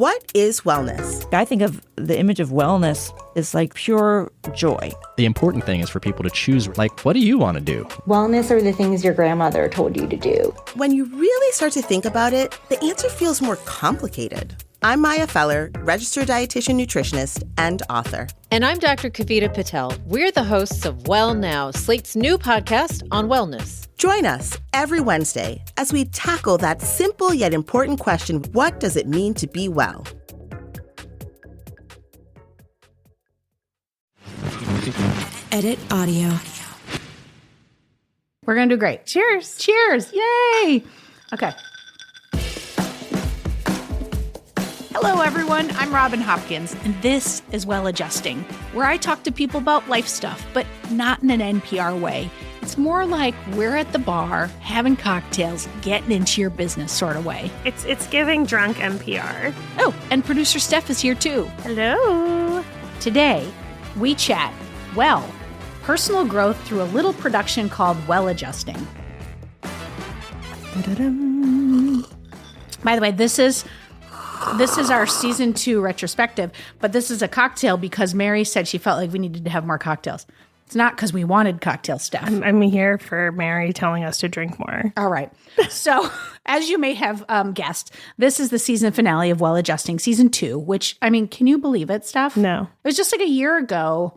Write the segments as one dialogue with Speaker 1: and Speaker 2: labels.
Speaker 1: What is wellness?
Speaker 2: I think of the image of wellness as like pure joy.
Speaker 3: The important thing is for people to choose, like, what do you want to do?
Speaker 4: Wellness are the things your grandmother told you to do.
Speaker 1: When you really start to think about it, the answer feels more complicated. I'm Maya Feller, registered dietitian nutritionist and author.
Speaker 5: And I'm Dr. Kavita Patel. We're the hosts of Well Now, Slate's new podcast on wellness.
Speaker 1: Join us every Wednesday as we tackle that simple yet important question, what does it mean to be well?
Speaker 6: Edit audio.
Speaker 7: We're going to do great. Cheers. Cheers. Yay. Okay. Hello, everyone. I'm Robin Hopkins, and this is Well Adjusting, where I talk to people about life stuff, but not in an NPR way. It's more like we're at the bar, having cocktails, getting into your business sort of way.
Speaker 8: It's giving drunk NPR.
Speaker 7: Oh, and producer Steph is here too.
Speaker 8: Hello.
Speaker 7: Today, we chat, well, personal growth through a little production called Well Adjusting. By the way, this is our season 2 retrospective, but this is a cocktail because Mary said she felt like we needed to have more cocktails. It's not because we wanted cocktail stuff.
Speaker 8: I'm here for Mary telling us to drink more.
Speaker 7: All right. So, as you may have guessed, this is the season finale of Well Adjusting, season 2, which, I mean, can you believe it, Steph?
Speaker 8: No.
Speaker 7: It was just like a year ago,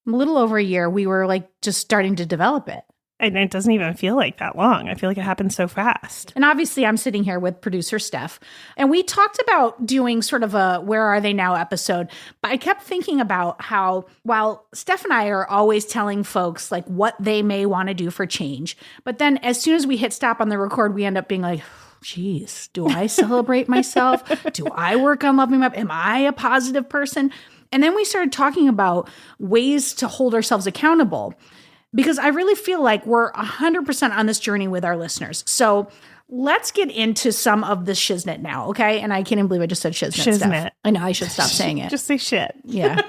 Speaker 7: a little over a year, we were like just starting to develop it.
Speaker 8: And it doesn't even feel like that long. I feel like it happened so fast.
Speaker 7: And obviously, I'm sitting here with producer Steph. And we talked about doing sort of a Where Are They Now episode. But I kept thinking about how, while Steph and I are always telling folks like what they may want to do for change, but then as soon as we hit stop on the record, we end up being like, geez, do I celebrate myself? Do I work on loving myself? Am I a positive person? And then we started talking about ways to hold ourselves accountable. Because I really feel like we're 100% on this journey with our listeners. So let's get into some of the shiznit now, okay? And I can't even believe I just said shiznit. Stuff. I know, I should stop saying it.
Speaker 8: Just say shit.
Speaker 7: Yeah.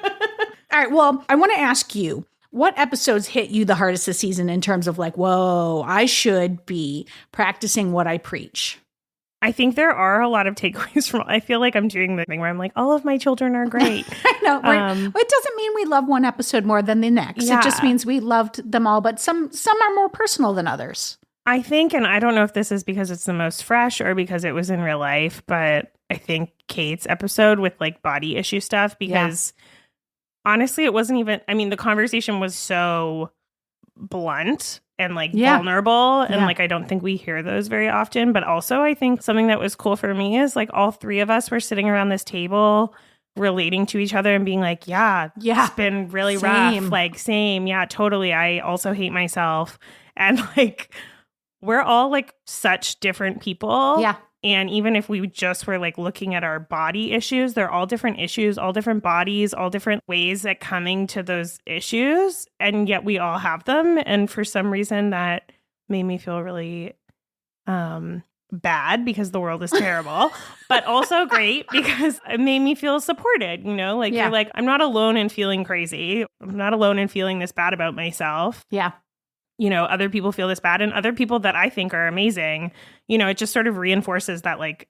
Speaker 7: All right, well, I want to ask you, what episodes hit you the hardest this season in terms of like, whoa, I should be practicing what I preach?
Speaker 8: I think there are a lot of takeaways from, I feel like I'm doing the thing where I'm like, all of my children are great.
Speaker 7: I know. It doesn't mean we love one episode more than the next. Yeah. It just means we loved them all, but some are more personal than others.
Speaker 8: I think, and I don't know if this is because it's the most fresh or because it was in real life, but I think Kate's episode with like body issue stuff, because honestly, it wasn't even, I mean, the conversation was so blunt and like vulnerable. And like, I don't think we hear those very often. But also I think something that was cool for me is like all three of us were sitting around this table relating to each other and being like, it's been really rough. Like, same. Yeah, totally. I also hate myself. And like, we're all like such different people.
Speaker 7: Yeah.
Speaker 8: And even if we just were like looking at our body issues, they're all different issues, all different bodies, all different ways at coming to those issues. And yet we all have them. And for some reason that made me feel really bad because the world is terrible, but also great because it made me feel supported, you know, like you're like, I'm not alone in feeling crazy. I'm not alone in feeling this bad about myself.
Speaker 7: Yeah.
Speaker 8: You know, other people feel this bad, and other people that I think are amazing, you know, it just sort of reinforces that like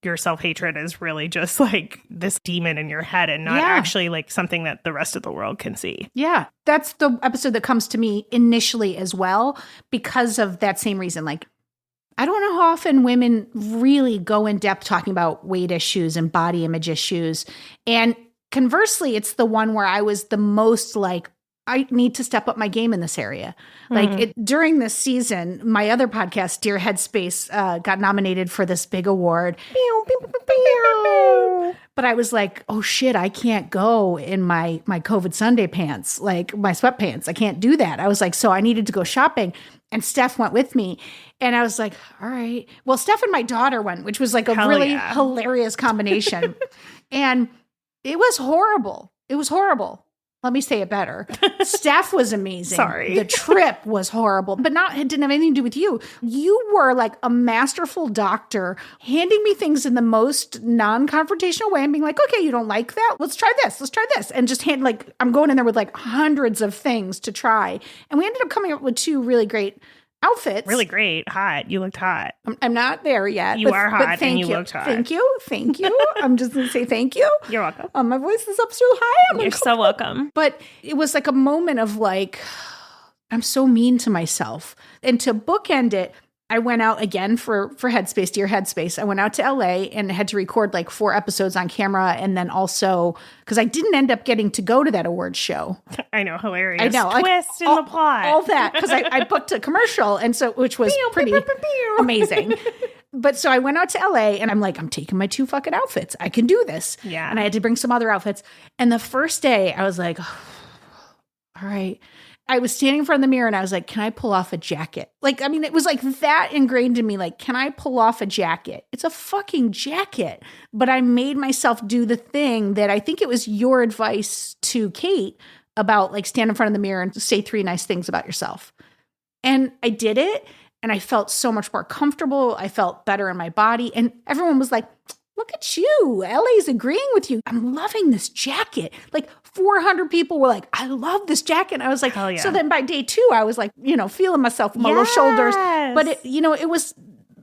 Speaker 8: your self-hatred is really just like this demon in your head and not actually like something that the rest of the world can see.
Speaker 7: Yeah. That's the episode that comes to me initially as well because of that same reason. Like, I don't know how often women really go in depth talking about weight issues and body image issues. And conversely, it's the one where I was the most like, I need to step up my game in this area. Like during this season, my other podcast, Dear Headspace, got nominated for this big award. But I was like, oh shit, I can't go in my COVID Sunday pants, like my sweatpants. I can't do that. I was like, so I needed to go shopping. And Steph went with me. And I was like, all right. Well, Steph and my daughter went, which was like a hilarious combination. And it was horrible. It was horrible. Let me say it better. Steph was amazing.
Speaker 8: Sorry.
Speaker 7: The trip was horrible, but it didn't have anything to do with you. You were like a masterful doctor handing me things in the most non-confrontational way and being like, okay, you don't like that? Let's try this. Let's try this. And just I'm going in there with like hundreds of things to try. And we ended up coming up with 2 really great outfits.
Speaker 8: Really great. Hot. You looked hot.
Speaker 7: I'm not there yet.
Speaker 8: You are hot
Speaker 7: thank
Speaker 8: and you looked hot.
Speaker 7: Thank you. Thank you. I'm just going to say thank you.
Speaker 8: You're welcome.
Speaker 7: My voice is up so high.
Speaker 8: You're so welcome.
Speaker 7: But it was like a moment of like, I'm so mean to myself. And to bookend it, I went out again for Headspace, Dear Headspace. I went out to LA and had to record like 4 episodes on camera. And then also, because I didn't end up getting to go to that awards show.
Speaker 8: I know, hilarious.
Speaker 7: I know.
Speaker 8: Twist in the plot.
Speaker 7: All that, because I booked a commercial, and so which was pretty amazing. But so I went out to LA and I'm like, I'm taking my 2 fucking outfits. I can do this.
Speaker 8: Yeah.
Speaker 7: And I had to bring some other outfits. And the first day I was like, oh, all right. I was standing in front of the mirror and I was like, can I pull off a jacket? Like, I mean, it was like that ingrained in me. Like, can I pull off a jacket? It's a fucking jacket. But I made myself do the thing that I think it was your advice to Kate about, like, stand in front of the mirror and say 3 nice things about yourself. And I did it. And I felt so much more comfortable. I felt better in my body. And everyone was like, look at you. LA's agreeing with you. I'm loving this jacket. Like 400 people were like, I love this jacket. And I was like,
Speaker 8: hell yeah.
Speaker 7: So then by day 2, I was like, feeling myself on my little shoulders. But it was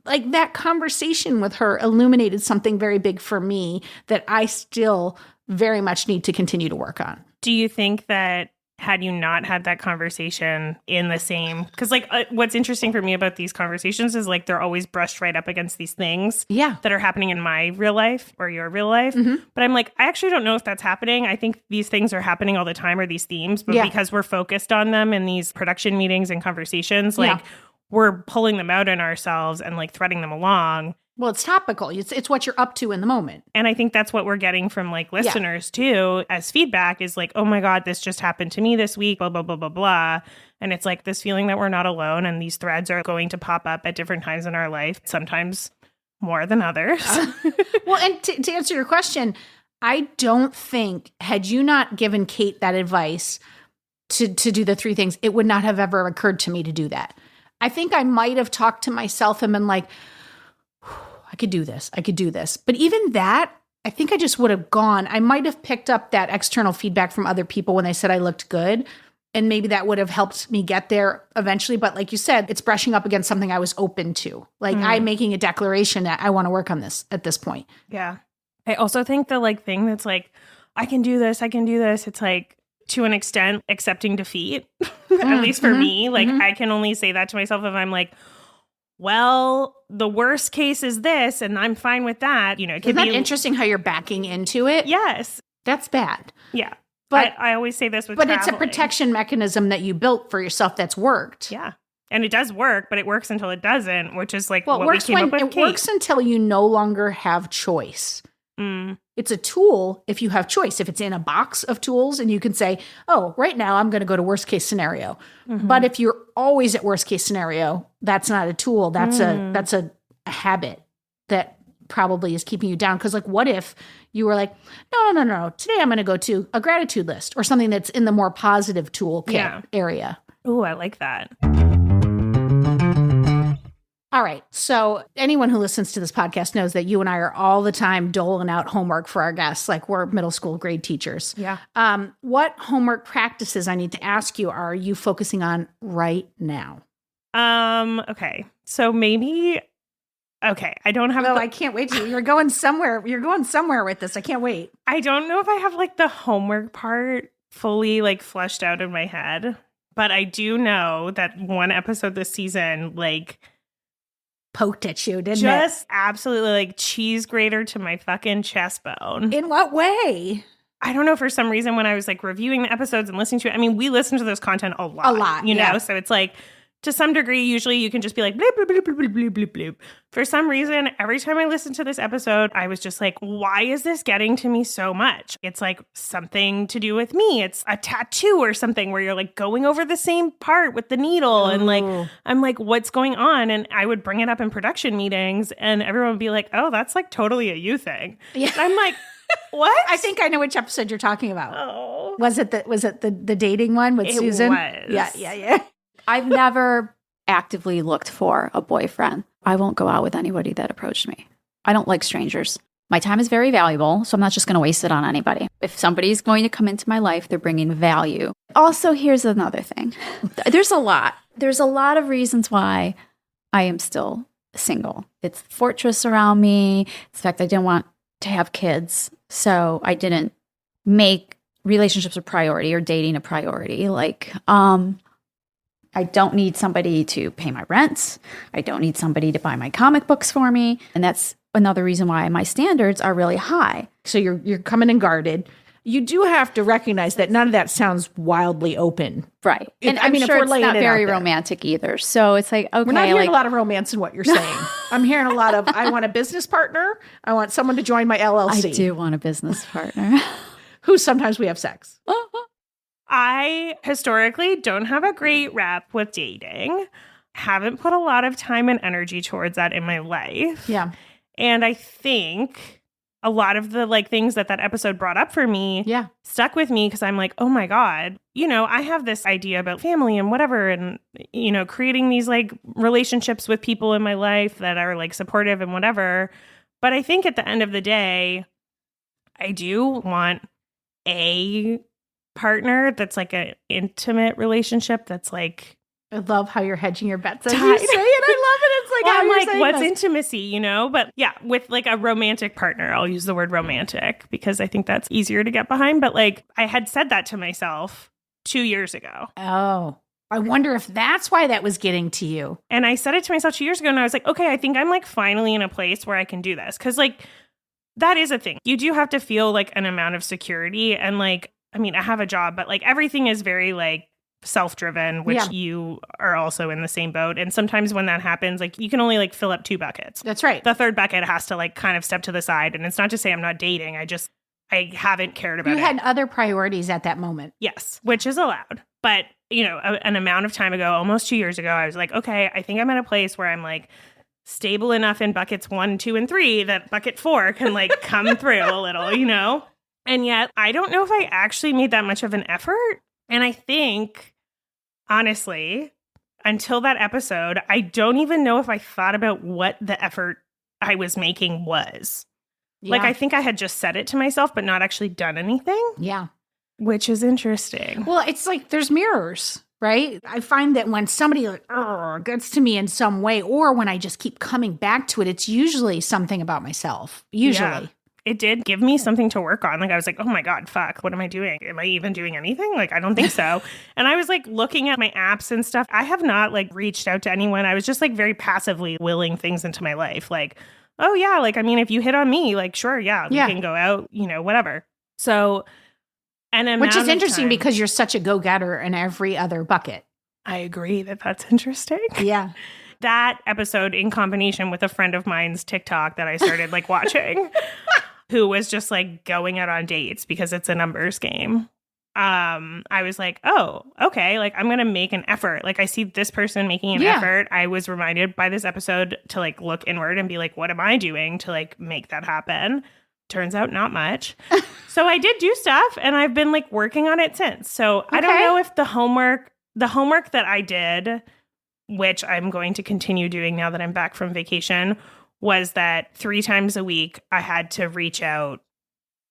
Speaker 7: like that conversation with her illuminated something very big for me that I still very much need to continue to work on.
Speaker 8: Do you think that had you not had that conversation in the same, because like what's interesting for me about these conversations is like they're always brushed right up against these things that are happening in my real life or your real life. Mm-hmm. But I'm like, I actually don't know if that's happening. I think these things are happening all the time, or these themes, but because we're focused on them in these production meetings and conversations, like we're pulling them out in ourselves and like threading them along.
Speaker 7: Well, it's topical. It's what you're up to in the moment.
Speaker 8: And I think that's what we're getting from like listeners too as feedback is like, oh my God, this just happened to me this week, blah, blah, blah, blah, blah. And it's like this feeling that we're not alone. And these threads are going to pop up at different times in our life, sometimes more than others.
Speaker 7: Well, and to answer your question, I don't think, had you not given Kate that advice to do the 3 things, it would not have ever occurred to me to do that. I think I might have talked to myself and been like, I could do this. But even that, I think I just would have gone. I might have picked up that external feedback from other people when they said I looked good. And maybe that would have helped me get there eventually. But like you said, it's brushing up against something I was open to. Like I'm making a declaration that I want to work on this at this point.
Speaker 8: Yeah. I also think the like thing that's like, I can do this. It's like, to an extent, accepting defeat, at least for me. Like I can only say that to myself if I'm like, well, the worst case is this, and I'm fine with that. It could
Speaker 7: Isn't that interesting how you're backing into it?
Speaker 8: Yes.
Speaker 7: That's bad.
Speaker 8: Yeah.
Speaker 7: But
Speaker 8: I always say this with
Speaker 7: But
Speaker 8: traveling.
Speaker 7: it's a protection mechanism that you built for yourself that's worked.
Speaker 8: Yeah. And it does work, but it works until it doesn't, which is like
Speaker 7: well,
Speaker 8: what
Speaker 7: it works
Speaker 8: we came up with
Speaker 7: it
Speaker 8: Kate.
Speaker 7: works until you no longer have choice. It's a tool if you have choice. If it's in a box of tools and you can say, oh, right now I'm going to go to worst case scenario. But if you're always at worst case scenario, that's not a tool. That's a habit that probably is keeping you down. Because like, what if you were like, no. Today I'm going to go to a gratitude list or something that's in the more positive toolkit area.
Speaker 8: Ooh, I like that.
Speaker 7: All right. So anyone who listens to this podcast knows that you and I are all the time doling out homework for our guests, like we're middle school grade teachers.
Speaker 8: Yeah.
Speaker 7: What homework practices, I need to ask you, are you focusing on right now?
Speaker 8: Okay. So maybe, I don't have.
Speaker 7: I can't wait to. You're going somewhere. You're going somewhere with this. I can't wait.
Speaker 8: I don't know if I have like the homework part fully like fleshed out in my head, but I do know that one episode this season, like,
Speaker 7: poked at you, didn't it?
Speaker 8: Just absolutely like cheese grater to my fucking chest bone.
Speaker 7: In what way?
Speaker 8: I don't know. For some reason, when I was like reviewing the episodes and listening to it, I mean, we listen to this content a lot, you know? So it's like, to some degree, usually you can just be like, bloop, bloop, bloop, bloop, bloop, bloop, bloop. For some reason, every time I listened to this episode, I was just like, why is this getting to me so much? It's like something to do with me. It's a tattoo or something where you're like going over the same part with the needle. And like, I'm like, what's going on? And I would bring it up in production meetings and everyone would be like, oh, that's like totally a you thing. Yeah. And I'm like, what?
Speaker 7: I think I know which episode you're talking about.
Speaker 8: Oh.
Speaker 7: Was it the dating one with Susan?
Speaker 8: It was.
Speaker 7: Yeah.
Speaker 9: I've never actively looked for a boyfriend. I won't go out with anybody that approached me. I don't like strangers. My time is very valuable, so I'm not just going to waste it on anybody. If somebody's going to come into my life, they're bringing value. Also, here's another thing. There's a lot There's a lot of reasons why I am still single. It's a fortress around me. It's the fact I didn't want to have kids, so I didn't make relationships a priority or dating a priority. Like, I don't need somebody to pay my rent. I don't need somebody to buy my comic books for me. And that's another reason why my standards are really high.
Speaker 7: So you're coming in guarded. You do have to recognize that none of that sounds wildly open.
Speaker 9: Right. And
Speaker 7: I mean,
Speaker 9: I'm sure
Speaker 7: if
Speaker 9: it's
Speaker 7: we're laying
Speaker 9: not
Speaker 7: it
Speaker 9: very
Speaker 7: out there.
Speaker 9: romantic either. So it's like, okay.
Speaker 7: We're not hearing
Speaker 9: like,
Speaker 7: a lot of romance in what you're saying. I'm hearing a lot of, I want a business partner. I want someone to join my LLC.
Speaker 9: I do want a business partner.
Speaker 7: Who sometimes we have sex.
Speaker 8: I historically don't have a great rep with dating. Haven't put a lot of time and energy towards that in my life.
Speaker 7: Yeah.
Speaker 8: And I think a lot of the things that episode brought up for me stuck with me because I'm like, oh my God, I have this idea about family and whatever, and, creating these relationships with people in my life that are supportive and whatever. But I think at the end of the day, I do want a partner that's an intimate relationship that's
Speaker 7: I love how you're hedging your bets as
Speaker 8: tied.
Speaker 7: you say it. I love it. It's like,
Speaker 8: well,
Speaker 7: how
Speaker 8: I'm
Speaker 7: you're
Speaker 8: like,
Speaker 7: saying
Speaker 8: what's
Speaker 7: this.
Speaker 8: intimacy, But yeah, with a romantic partner, I'll use the word romantic because I think that's easier to get behind. But I had said that to myself 2 years ago.
Speaker 7: Oh, I wonder if that's why that was getting to you.
Speaker 8: And I said it to myself 2 years ago and I was like, okay, I think I'm finally in a place where I can do this. Cause that is a thing. You do have to feel an amount of security. And I have a job, but everything is very self-driven, which you are also in the same boat. And sometimes when that happens, you can only fill up 2 buckets.
Speaker 7: That's right.
Speaker 8: The third bucket has to kind of step to the side. And it's not to say I'm not dating. I haven't cared about it.
Speaker 7: You had other priorities at that moment.
Speaker 8: Yes, which is allowed. But, an amount of time ago, almost 2 years ago, I was like, okay, I think I'm at a place where I'm stable enough in buckets 1, 2, and 3 that bucket 4 can come through a little, And yet I don't know if I actually made that much of an effort. And I think, honestly, until that episode, I don't even know if I thought about what the effort I was making was.
Speaker 7: Yeah.
Speaker 8: I think I had just said it to myself, but not actually done anything.
Speaker 7: Yeah.
Speaker 8: Which is interesting.
Speaker 7: Well, it's there's mirrors, right? I find that when somebody gets to me in some way, or when I just keep coming back to it, it's usually something about myself. Usually.
Speaker 8: Yeah. It did give me something to work on. I was like, oh my God, fuck, what am I doing? Am I even doing anything? I don't think so. And I was looking at my apps and stuff. I have not reached out to anyone. I was just very passively willing things into my life. Oh yeah, if you hit on me, sure, yeah, we can go out, whatever. So,
Speaker 7: which is interesting because you're such a go-getter in every other bucket.
Speaker 8: I agree that's interesting.
Speaker 7: Yeah.
Speaker 8: That episode in combination with a friend of mine's TikTok that I started watching, who was just going out on dates because it's a numbers game. I was like, oh, okay. I'm going to make an effort. I see this person making an effort. I was reminded by this episode to look inward and be what am I doing to make that happen? Turns out not much. So I did do stuff and I've been working on it since. So I don't know if the homework that I did, which I'm going to continue doing now that I'm back from vacation, was that 3 times a week I had to reach out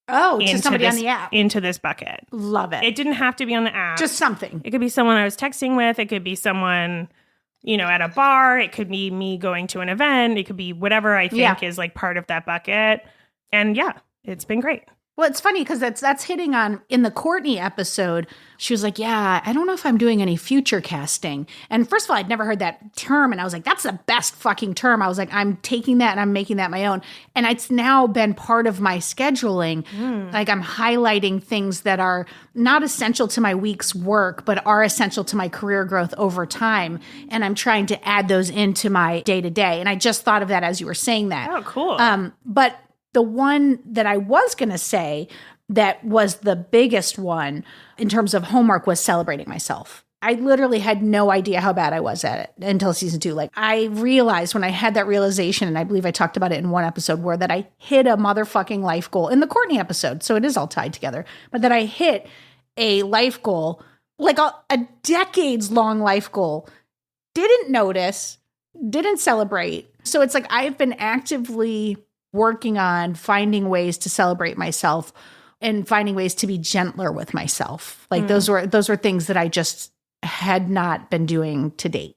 Speaker 7: to somebody on the app.
Speaker 8: Into this bucket.
Speaker 7: Love it.
Speaker 8: It didn't have to be on the app.
Speaker 7: Just something.
Speaker 8: It could be someone I was texting with. It could be someone, at a bar. It could be me going to an event. It could be whatever I think is part of that bucket. And yeah, it's been great.
Speaker 7: Well, it's funny because that's hitting on, in the Courtney episode, she was like, yeah, I don't know if I'm doing any future casting. And first of all, I'd never heard that term. And I was like, that's the best fucking term. I was like, I'm taking that and I'm making that my own. And it's now been part of my scheduling. I'm highlighting things that are not essential to my week's work, but are essential to my career growth over time. And I'm trying to add those into my day-to-day. And I just thought of that as you were saying that.
Speaker 8: Oh, cool.
Speaker 7: But the one that I was going to say that was the biggest one in terms of homework was celebrating myself. I literally had no idea how bad I was at it until season 2. I realized when I had that realization, and I believe I talked about it in one episode, where that I hit a motherfucking life goal in the Courtney episode. So it is all tied together, but that I hit a life goal, a decades long life goal, didn't notice, didn't celebrate. So it's I've been actively working on finding ways to celebrate myself and finding ways to be gentler with myself. Those were things that I just had not been doing to date.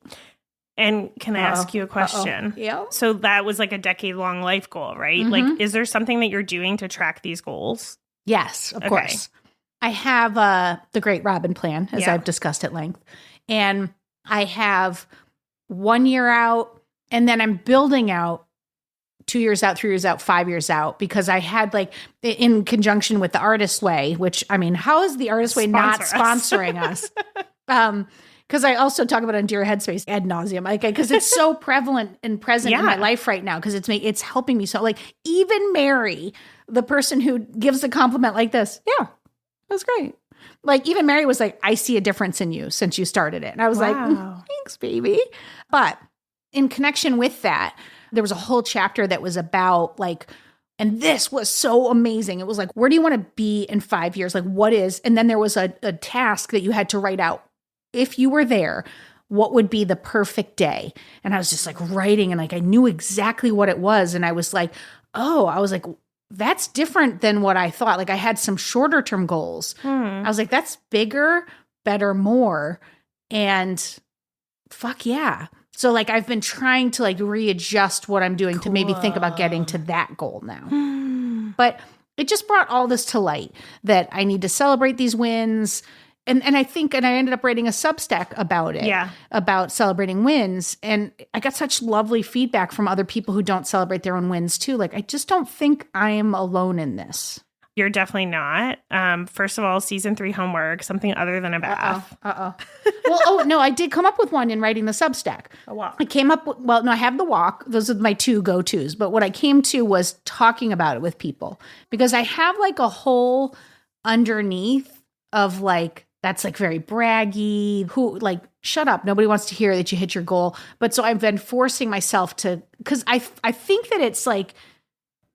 Speaker 8: And can I ask you a question?
Speaker 7: Yeah.
Speaker 8: So that was like a decade-long life goal, right?
Speaker 7: Mhm.
Speaker 8: Like, is there something that you're doing to track these goals?
Speaker 7: Yes, of
Speaker 8: Okay.
Speaker 7: course. I have the Great Robin Plan, as I've discussed at length. And I have 1 year out, and then I'm building out 2 years out, 3 years out, 5 years out, because I had like in conjunction with the Artist Way, which, I mean, how is the Artist Way not sponsoring us? Because I also talk about it on Dear Headspace ad nauseum, like, because it's so prevalent and present in my life right now, because it's helping me so. Like, even Mary, the person who gives a compliment like this, yeah, that's great. Like, even Mary was like, I see a difference in you since you started it. And I was like, thanks, baby. But in connection with that, there was a whole chapter that was about like, and this was so amazing. It was like, where do you want to be in 5 years? Like, what is, and then there was a task that you had to write out. If you were there, what would be the perfect day? And I was just like writing, and like, I knew exactly what it was. And I was like, that's different than what I thought. Like, I had some shorter term goals. I was like, that's bigger, better, more. And fuck yeah. So like, I've been trying to like readjust what I'm doing to maybe think about getting to that goal now. But it just brought all this to light that I need to celebrate these wins. And I think, and I ended up writing a Substack about it, about celebrating wins. And I got such lovely feedback from other people who don't celebrate their own wins too. Like, I just don't think I am alone in this.
Speaker 8: You're definitely not. First of all, season 3 homework, something other than a bath.
Speaker 7: Well, no, I did come up with one in writing the Substack.
Speaker 8: A walk.
Speaker 7: I came up with, I have the walk. Those are my 2 go-tos. But what I came to was talking about it with people, because I have like a whole underneath of like, that's like very braggy, who like, shut up. Nobody wants to hear that you hit your goal. But so I've been forcing myself to, because I think that it's like,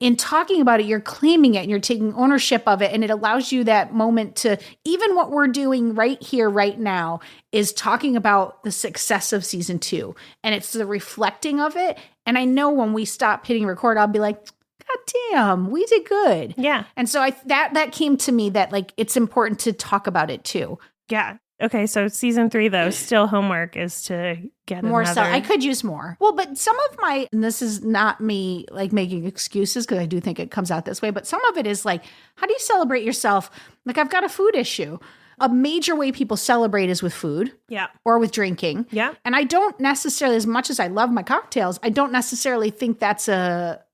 Speaker 7: in talking about it, you're claiming it and you're taking ownership of it. And it allows you that moment to, even what we're doing right here, right now, is talking about the success of season 2. And it's the reflecting of it. And I know when we stop hitting record, I'll be like, God damn, we did good.
Speaker 8: Yeah.
Speaker 7: And so that came to me that like, it's important to talk about it too.
Speaker 8: Yeah. Okay, so season 3, though, still homework is to get
Speaker 7: more
Speaker 8: another.
Speaker 7: I could use more. Well, but some of my, and this is not me like making excuses, because I do think it comes out this way, but some of it is like, how do you celebrate yourself? Like, I've got a food issue. A major way people celebrate is with food.
Speaker 8: Yeah.
Speaker 7: Or with drinking.
Speaker 8: Yeah.
Speaker 7: And I don't necessarily, as much as I love my cocktails, I don't necessarily think that's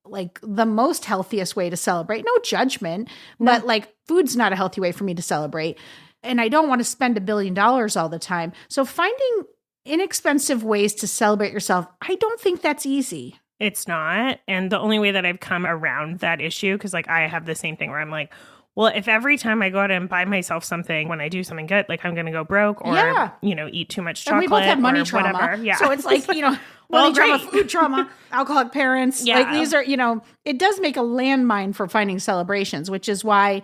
Speaker 7: like the most healthiest way to celebrate. No judgment, but like, food's not a healthy way for me to celebrate. And I don't want to spend $1 billion all the time. So finding inexpensive ways to celebrate yourself, I don't think that's easy.
Speaker 8: It's not. And the only way that I've come around that issue, because like I have the same thing where I'm like, well, if every time I go out and buy myself something when I do something good, like I'm going to go broke or, eat too much chocolate,
Speaker 7: and we both have money
Speaker 8: or
Speaker 7: trauma.
Speaker 8: whatever. Yeah.
Speaker 7: So it's like, money trauma, food trauma, alcoholic parents.
Speaker 8: Yeah.
Speaker 7: Like these are, it does make a landmine for finding celebrations, which is why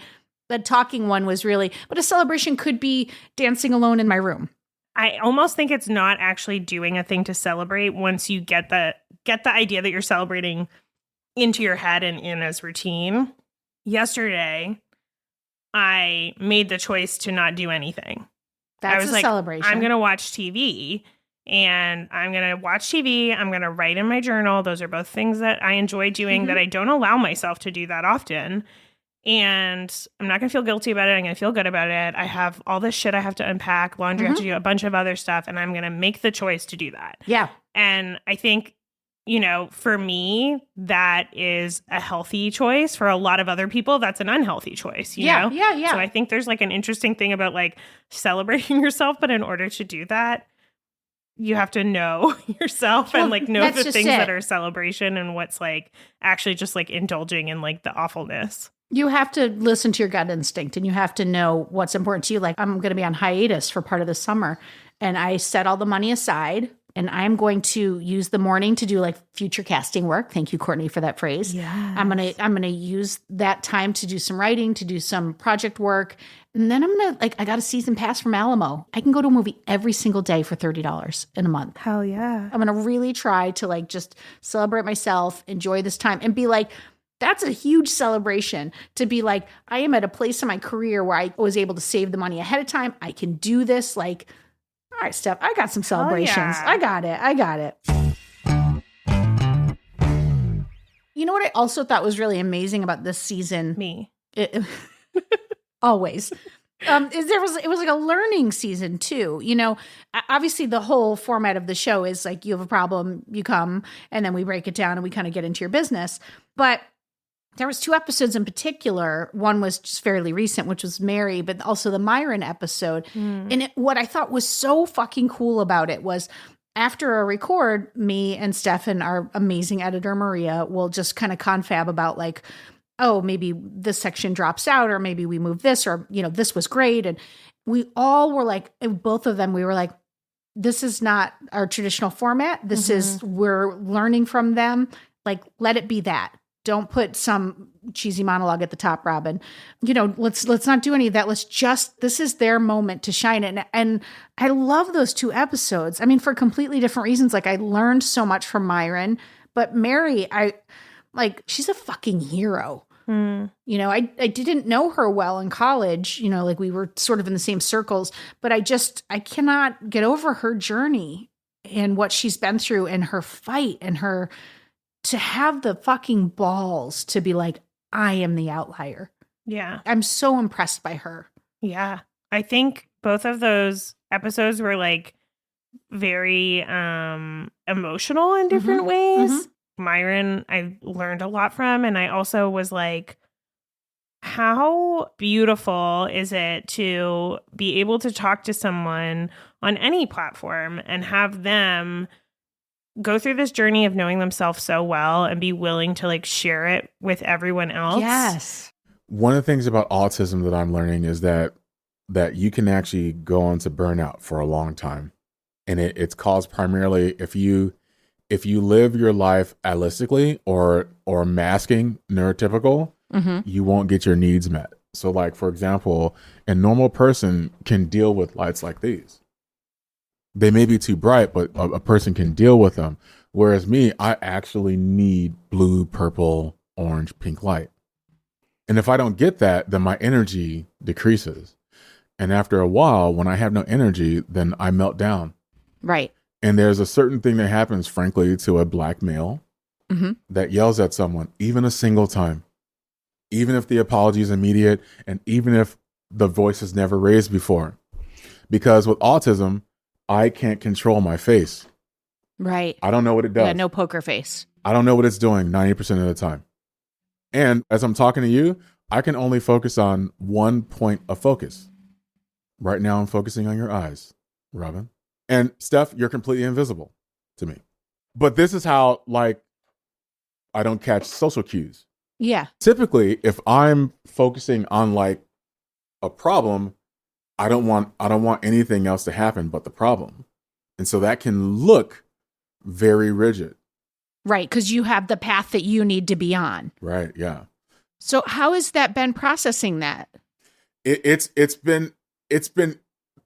Speaker 7: the talking one was really, but a celebration could be dancing alone in my room.
Speaker 8: I almost think it's not actually doing a thing to celebrate once you get the idea that you're celebrating into your head and in as routine. Yesterday, I made the choice to not do anything.
Speaker 7: That's a celebration.
Speaker 8: I'm going to watch TV, and I'm going to watch TV. I'm going to write in my journal. Those are both things that I enjoy doing that I don't allow myself to do that often. And I'm not going to feel guilty about it. I'm going to feel good about it. I have all this shit I have to unpack, laundry, I have to do a bunch of other stuff, and I'm going to make the choice to do that.
Speaker 7: Yeah.
Speaker 8: And I think, for me, that is a healthy choice. For a lot of other people, that's an unhealthy choice, you know?
Speaker 7: Yeah.
Speaker 8: So I think there's like an interesting thing about like celebrating yourself, but in order to do that, you have to know yourself and like know the things that are celebration and what's like actually just like indulging in like the awfulness.
Speaker 7: You have to listen to your gut instinct, and you have to know what's important to you. Like, I'm going to be on hiatus for part of the summer, and I set all the money aside, and I'm going to use the morning to do like future casting work. Thank you, Courtney, for that phrase.
Speaker 8: Yes.
Speaker 7: I'm going to use that time to do some writing, to do some project work. And then I'm going to I got a season pass from Alamo. I can go to a movie every single day for $30 in a month.
Speaker 8: Hell yeah.
Speaker 7: I'm going to really try to like just celebrate myself, enjoy this time, and be like, that's a huge celebration to be like, I am at a place in my career where I was able to save the money ahead of time. I can do this. Like, right, Steph, I got some celebrations.
Speaker 8: yeah.
Speaker 7: I got it. You know what I also thought was really amazing about this season?
Speaker 8: Me.
Speaker 7: Always. It was like a learning season too. You know, obviously the whole format of the show is like you have a problem, you come, and then we break it down and we kind of get into your business. But there was 2 episodes in particular. One was just fairly recent, which was Mary, but also the Myron episode. And what I thought was so fucking cool about it was after a record, me and Steph and our amazing editor, Maria, will just kind of confab about like, oh, maybe this section drops out, or maybe we move this, or, you know, this was great. And we all were like, both of them, we were like, this is not our traditional format. This is, we're learning from them. Like, let it be that. Don't put some cheesy monologue at the top, Robin. You know, let's not do any of that. This is their moment to shine. And I love those 2 episodes. I mean, for completely different reasons. Like, I learned so much from Myron, but Mary, she's a fucking hero. You know, I didn't know her well in college, you know, like we were sort of in the same circles, but I cannot get over her journey and what she's been through and her fight and her, to have the fucking balls to be like, I am the outlier.
Speaker 8: Yeah.
Speaker 7: I'm so impressed by her.
Speaker 8: Yeah. I think both of those episodes were like very emotional in different ways. Myron, I learned a lot from, and I also was like, how beautiful is it to be able to talk to someone on any platform and have them go through this journey of knowing themselves so well and be willing to like share it with everyone else.
Speaker 7: Yes.
Speaker 10: One of the things about autism that I'm learning is that you can actually go on to burnout for a long time. And it's caused primarily if you live your life allistically or masking neurotypical, you won't get your needs met. So like, for example, a normal person can deal with lights like these. They may be too bright, but a person can deal with them. Whereas me, I actually need blue, purple, orange, pink light. And if I don't get that, then my energy decreases. And after a while, when I have no energy, then I melt down.
Speaker 7: Right.
Speaker 10: And there's a certain thing that happens, frankly, to a black male that yells at someone, even a single time, even if the apology is immediate and even if the voice is never raised before. Because with autism, I can't control my face.
Speaker 7: Right.
Speaker 10: I don't know what it does.
Speaker 7: Yeah, no poker face.
Speaker 10: I don't know what it's doing 90% of the time. And as I'm talking to you, I can only focus on one point of focus. Right now, I'm focusing on your eyes, Robin. And Steph, you're completely invisible to me. But this is how, like, I don't catch social cues.
Speaker 7: Yeah.
Speaker 10: Typically, if I'm focusing on like a problem, I don't want anything else to happen but the problem. And so that can look very rigid.
Speaker 7: Right, because you have the path that you need to be on.
Speaker 10: Right, yeah.
Speaker 7: So how has that been processing that?
Speaker 10: It's been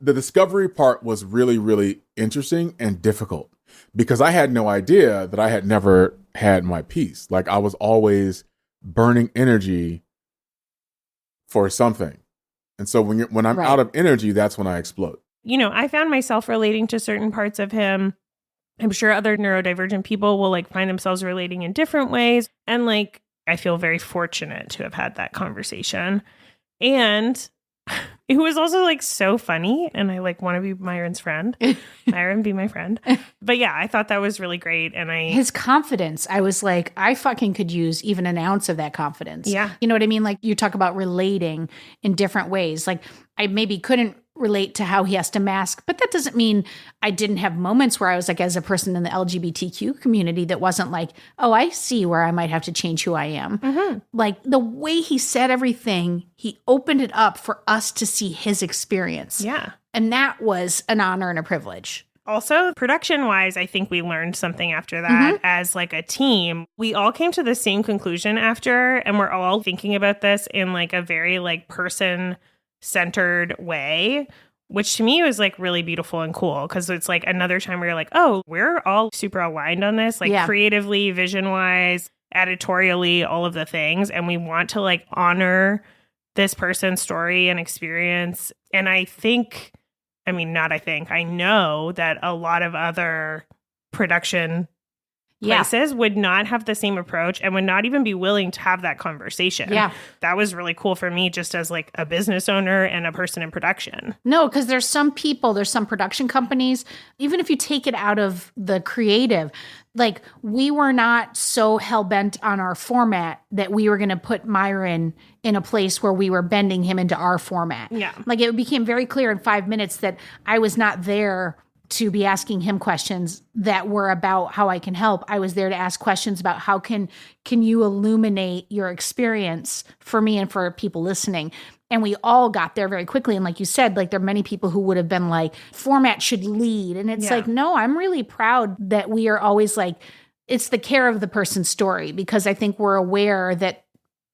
Speaker 10: the discovery part was really, really interesting and difficult because I had no idea that I had never had my peace. Like I was always burning energy for something. And so when I'm out of energy, that's when I explode.
Speaker 8: You know, I found myself relating to certain parts of him. I'm sure other neurodivergent people will like find themselves relating in different ways. And like, I feel very fortunate to have had that conversation. And it was also like so funny. And I like want to be Myron's friend. Myron, be my friend. But yeah, I thought that was really great. And
Speaker 7: his confidence, I was like, I fucking could use even an ounce of that confidence.
Speaker 8: Yeah.
Speaker 7: You know what I mean? Like you talk about relating in different ways. Like I maybe couldn't relate to how he has to mask, but that doesn't mean I didn't have moments where I was like, as a person in the LGBTQ community that wasn't like, oh, I see where I might have to change who I am. Mm-hmm. Like the way he said everything, he opened it up for us to see his experience.
Speaker 8: Yeah.
Speaker 7: And that was an honor and a privilege.
Speaker 8: Also, production-wise, I think we learned something after that as like a team. We all came to the same conclusion after, and we're all thinking about this in like a very like person-centered way, which to me was like really beautiful and cool because it's like another time where you're like, oh, we're all super aligned on this, like creatively, vision-wise, editorially, all of the things. And we want to like honor this person's story and experience. And I think I mean, not I think, I know that a lot of other production places would not have the same approach and would not even be willing to have that conversation.
Speaker 7: Yeah.
Speaker 8: That was really cool for me just as like a business owner and a person in production.
Speaker 7: No, because there's some production companies, even if you take it out of the creative, like we were not so hell-bent on our format that we were going to put Myron in a place where we were bending him into our format.
Speaker 8: Yeah.
Speaker 7: Like it became very clear in 5 minutes that I was not there to be asking him questions that were about how I can help. I was there to ask questions about how can you illuminate your experience for me and for people listening. And we all got there very quickly. And like you said, like there are many people who would have been like, format should lead. And it's like, no, I'm really proud that we are always like, it's the care of the person's story, because I think we're aware that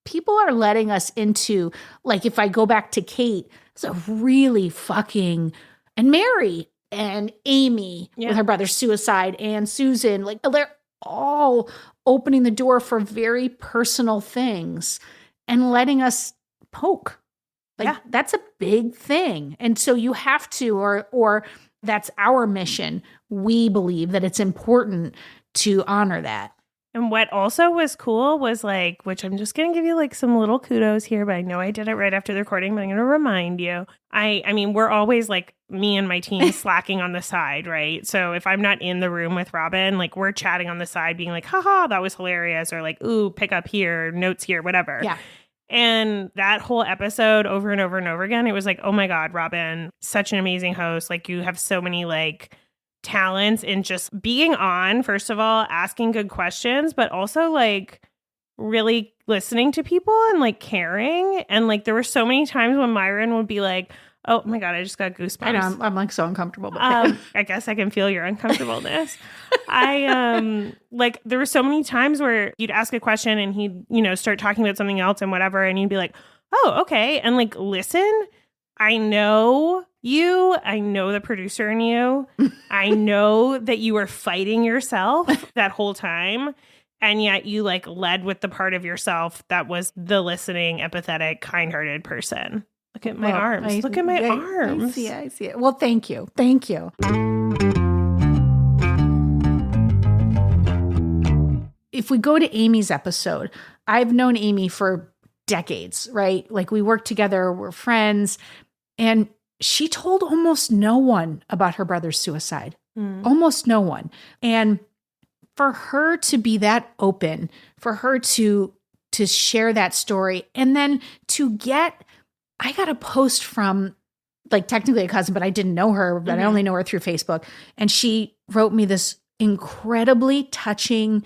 Speaker 7: people are letting us into, like, if I go back to Kate, it's a really fucking, and Mary, and Amy with her brother's suicide, and Susan, like they're all opening the door for very personal things and letting us poke. Like that's a big thing. And so you have to, or that's our mission. We believe that it's important to honor that.
Speaker 8: And what also was cool was like, which I'm just going to give you like some little kudos here, but I know I did it right after the recording, but I'm going to remind you. I mean, we're always like me and my team slacking on the side, right? So if I'm not in the room with Robin, like we're chatting on the side being like, haha, that was hilarious. Or like, ooh, pick up here, notes here, whatever.
Speaker 7: Yeah.
Speaker 8: And that whole episode over and over and over again, it was like, oh my God, Robin, such an amazing host. Like you have so many like talents in just being on, first of all, asking good questions, but also like really listening to people and like caring. And like there were so many times when Myron would be like, oh my God, I just got goosebumps.
Speaker 7: I know, I'm like so uncomfortable. But
Speaker 8: I guess I can feel your uncomfortableness. Like there were so many times where you'd ask a question and he'd, start talking about something else and whatever. And you'd be like, oh, okay. And like, listen, I know you, I know the producer in you. I know that you were fighting yourself that whole time. And yet you like led with the part of yourself that was the listening, empathetic, kind-hearted person. Look at my arms. Look at my arms.
Speaker 7: I see it. Well, thank you. Thank you. If we go to Amy's episode, I've known Amy for decades, right? Like we work together, we're friends. And she told almost no one about her brother's suicide. Almost no one. And for her to be that open, for her to share that story, and then to get, I got a post from like technically a cousin, but I didn't know her, but I only know her through Facebook. And she wrote me this incredibly touching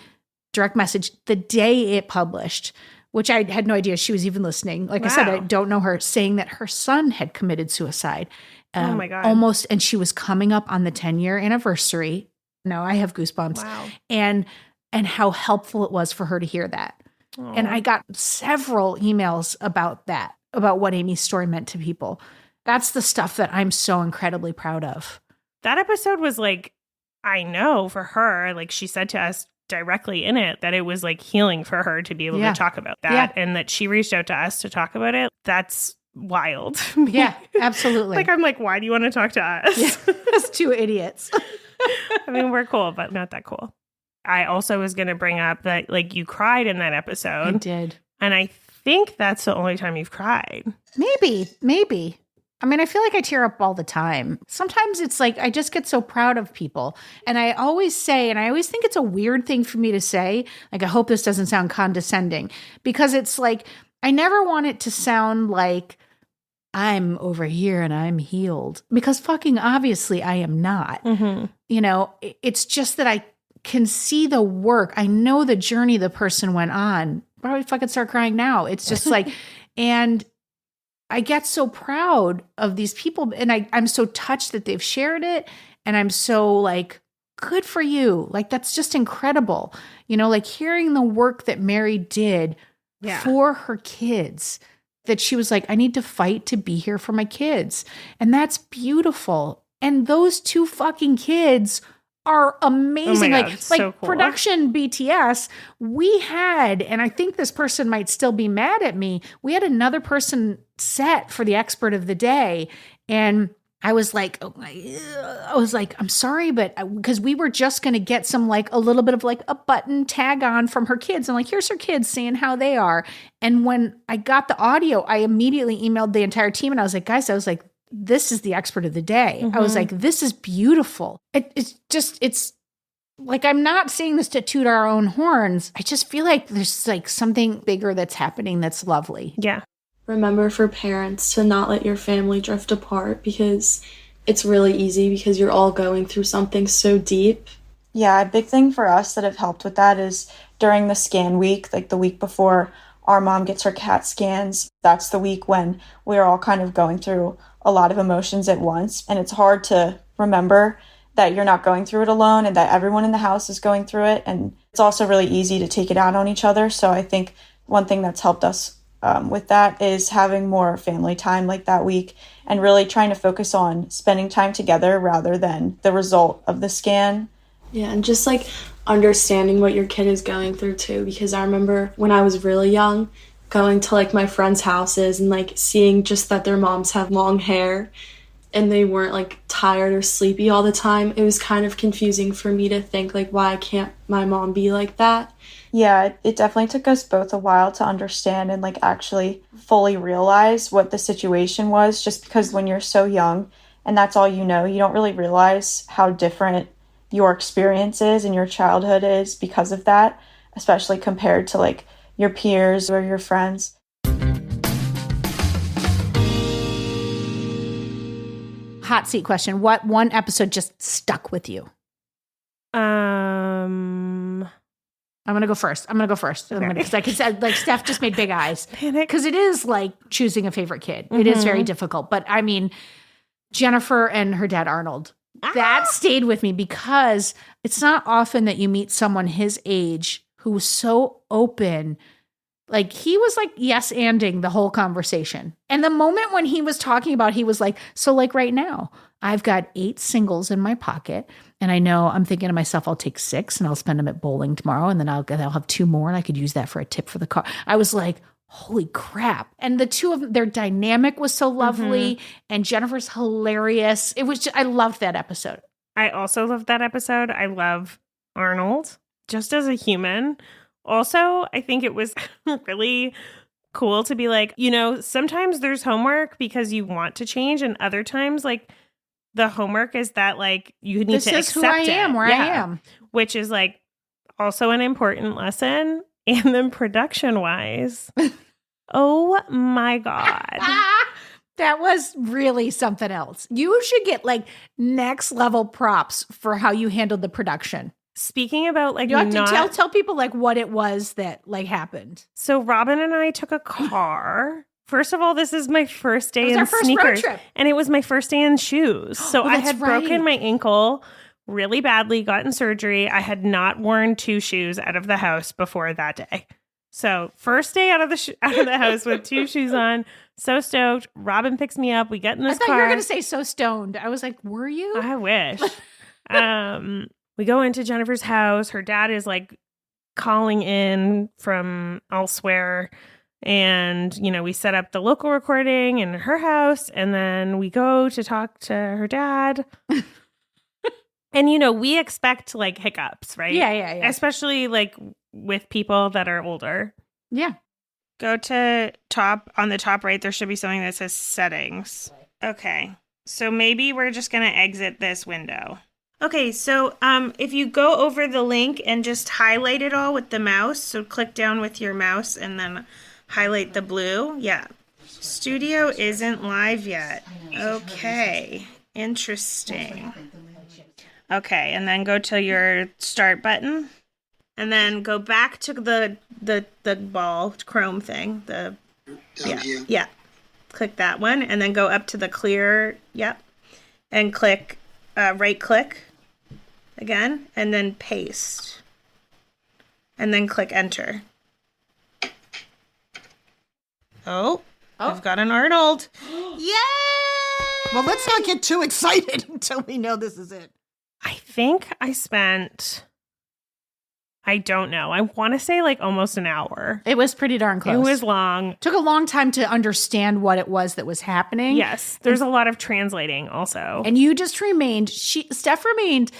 Speaker 7: direct message the day it published, which I had no idea she was even listening. Like I said, I don't know her, saying that her son had committed suicide.
Speaker 8: Oh my God.
Speaker 7: Almost. And she was coming up on the 10-year anniversary. No, I have goosebumps.
Speaker 8: Wow.
Speaker 7: And how helpful it was for her to hear that. Aww. And I got several emails about that, about what Amy's story meant to people. That's the stuff that I'm so incredibly proud of.
Speaker 8: That episode was like, I know for her, like she said to us directly in it, that it was like healing for her to be able to talk about that, and that she reached out to us to talk about it. That's wild.
Speaker 7: Yeah, absolutely.
Speaker 8: Like, I'm like, why do you want to talk to us?
Speaker 7: Yeah, as two idiots.
Speaker 8: I mean, we're cool, but not that cool. I also was going to bring up that like you cried in that episode.
Speaker 7: I did.
Speaker 8: And I think that's the only time you've cried.
Speaker 7: Maybe. I mean, I feel like I tear up all the time. Sometimes it's like I just get so proud of people. And I always say, and I always think it's a weird thing for me to say, like, I hope this doesn't sound condescending, because it's like, I never want it to sound like I'm over here and I'm healed, because fucking obviously I am not. It's just that I can see the work. I know the journey the person went on. Probably fucking start crying now. It's just like, and I get so proud of these people, and I'm so touched that they've shared it. And I'm so like, good for you. Like, that's just incredible. Like hearing the work that Mary did for her kids, that she was like, I need to fight to be here for my kids. And that's beautiful. And those two fucking kids are amazing.
Speaker 8: Oh my God, so cool.
Speaker 7: Production BTS, we had, and I think this person might still be mad at me, we had another person set for the expert of the day. And I was like, I'm sorry, but because we were just going to get some like a little bit of like a button tag on from her kids. I'm like, here's her kids seeing how they are. And when I got the audio, I immediately emailed the entire team and I was like, guys, this is the expert of the day. I was like, this is beautiful. It's like, I'm not saying this to toot our own horns. I just feel like there's like something bigger that's happening that's lovely.
Speaker 8: Yeah.
Speaker 11: Remember for parents to not let your family drift apart because it's really easy because you're all going through something so deep.
Speaker 12: Yeah, a big thing for us that have helped with that is during the scan week, like the week before our mom gets her CAT scans, that's the week when we're all kind of going through a lot of emotions at once. And it's hard to remember that you're not going through it alone and that everyone in the house is going through it. And it's also really easy to take it out on each other. So I think one thing that's helped us with that is having more family time like that week and really trying to focus on spending time together rather than the result of the scan.
Speaker 11: Yeah, and just like understanding what your kid is going through too, because I remember when I was really young going to like my friends' houses and like seeing just that their moms have long hair and they weren't like tired or sleepy all the time. It was kind of confusing for me to think like, why can't my mom be like that?
Speaker 12: Yeah, it definitely took us both a while to understand and like actually fully realize what the situation was, just because when you're so young and that's all you know, you don't really realize how different your experience is and your childhood is because of that, especially compared to like your peers or your friends.
Speaker 7: Hot seat question. What one episode just stuck with you? I'm going to go first.
Speaker 8: Okay.
Speaker 7: Because I said, like, Steph just made big eyes. Because it is like choosing a favorite kid. It is very difficult. But I mean, Jennifer and her dad, Arnold, that stayed with me because it's not often that you meet someone his age who was so open. Like, he was like yes-anding the whole conversation. And the moment when he was talking about, he was like, so like right now, I've got 8 singles in my pocket. And I know I'm thinking to myself, I'll take 6 and I'll spend them at bowling tomorrow. And then I'll have 2 more and I could use that for a tip for the car. I was like, holy crap. And the two of them, their dynamic was so lovely. And Jennifer's hilarious. It was I loved that episode.
Speaker 8: I also loved that episode. I love Arnold just as a human. Also, I think it was really cool to be like, sometimes there's homework because you want to change, and other times, like, the homework is that, like, you need to accept
Speaker 7: this is who I am, where I am.
Speaker 8: Which is, like, also an important lesson. And then production-wise, oh, my God.
Speaker 7: That was really something else. You should get, like, next-level props for how you handled the production.
Speaker 8: Speaking about, like,
Speaker 7: you have to tell people, like, what it was that, like, happened.
Speaker 8: So Robin and I took a car. First of all, this is my first day in
Speaker 7: our first
Speaker 8: sneakers.
Speaker 7: road trip.
Speaker 8: And it was my first day in shoes. So I had
Speaker 7: right.
Speaker 8: broken my ankle really badly, gotten surgery. I had not worn 2 shoes out of the house before that day. So first day out of the house with 2 shoes on. So stoked. Robin picks me up. We get in this car.
Speaker 7: I thought you were going to say so stoned. I was like, were you?
Speaker 8: I wish. We go into Jennifer's house. Her dad is like calling in from elsewhere. And, we set up the local recording in her house. And then we go to talk to her dad. And, we expect like hiccups, right?
Speaker 7: Yeah.
Speaker 8: Especially like with people that are older.
Speaker 7: Yeah.
Speaker 8: Go to on the top right, there should be something that says settings. Okay. So maybe we're just going to exit this window. Okay, so if you go over the link and just highlight it all with the mouse, so click down with your mouse and then highlight the blue. Yeah. Studio isn't live yet. Okay. Interesting. Okay, and then go to your start button. And then go back to the ball Chrome thing. Yeah. Click that one and then go up to the clear, and click right click again and then paste. And then click enter. Oh, I've got an Arnold.
Speaker 1: Yay! Well, let's not get too excited until we know this is it.
Speaker 8: I think I spent I don't know. I want to say like almost an hour.
Speaker 7: It was pretty darn close.
Speaker 8: It was long.
Speaker 7: Took a long time to understand what it was that was happening.
Speaker 8: Yes. There's a lot of translating also.
Speaker 7: And you just remained, Steph remained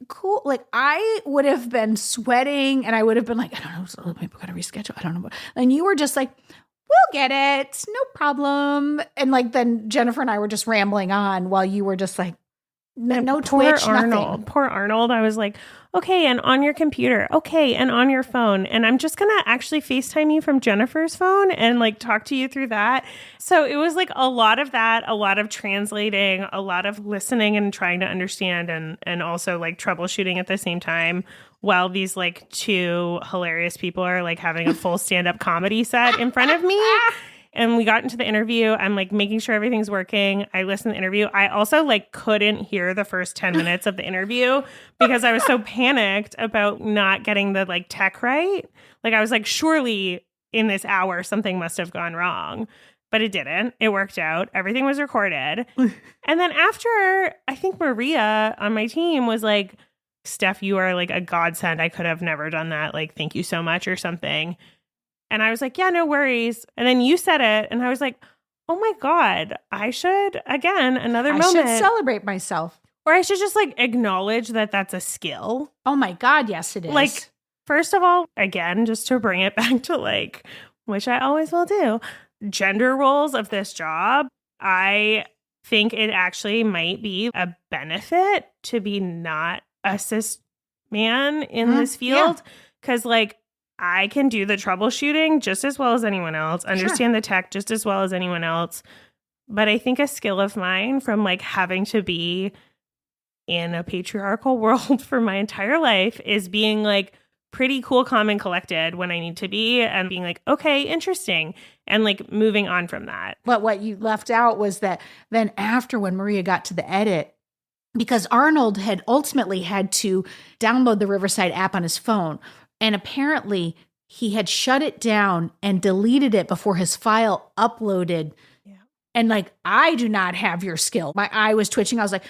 Speaker 7: cool. Like I would have been sweating and I would have been like, I don't know, so maybe we gotta reschedule. I don't know. And you were just like, we'll get it. No problem. And like then Jennifer and I were just rambling on while you were just like, no Twitch, nothing.
Speaker 8: Poor Arnold. I was like, okay, and on your computer. Okay, and on your phone. And I'm just going to actually FaceTime you from Jennifer's phone and like talk to you through that. So it was like a lot of that, a lot of translating, a lot of listening and trying to understand and also like troubleshooting at the same time while these like two hilarious people are like having a full stand-up comedy set in front of me. And we got into the interview. I'm like making sure everything's working. I listened to the interview. I also like couldn't hear the first 10 minutes of the interview because I was so panicked about not getting the like tech right. Like I was like, surely in this hour, something must have gone wrong. But it didn't. It worked out. Everything was recorded. And then after, I think Maria on my team was like, Steph, you are like a godsend. I could have never done that. Like, thank you so much or something. And I was like, yeah, no worries. And then you said it. And I was like, oh my God, I should, again, another moment.
Speaker 7: I should celebrate myself.
Speaker 8: Or I should just like acknowledge that that's a skill.
Speaker 7: Oh my God, yes, it is.
Speaker 8: Like, first of all, again, just to bring it back to like, which I always will do, gender roles of this job. I think it actually might be a benefit to be not a cis man in this field. Because like, I can do the troubleshooting just as well as anyone else, understand the tech just as well as anyone else. But I think a skill of mine from like having to be in a patriarchal world for my entire life is being like pretty cool, calm, and collected when I need to be and being like, okay, interesting. And like moving on from that.
Speaker 7: But what you left out was that then after when Maria got to the edit, because Arnold had ultimately had to download the Riverside app on his phone. And apparently he had shut it down and deleted it before his file uploaded. Yeah. And like, I do not have your skill. My eye was twitching. I was like,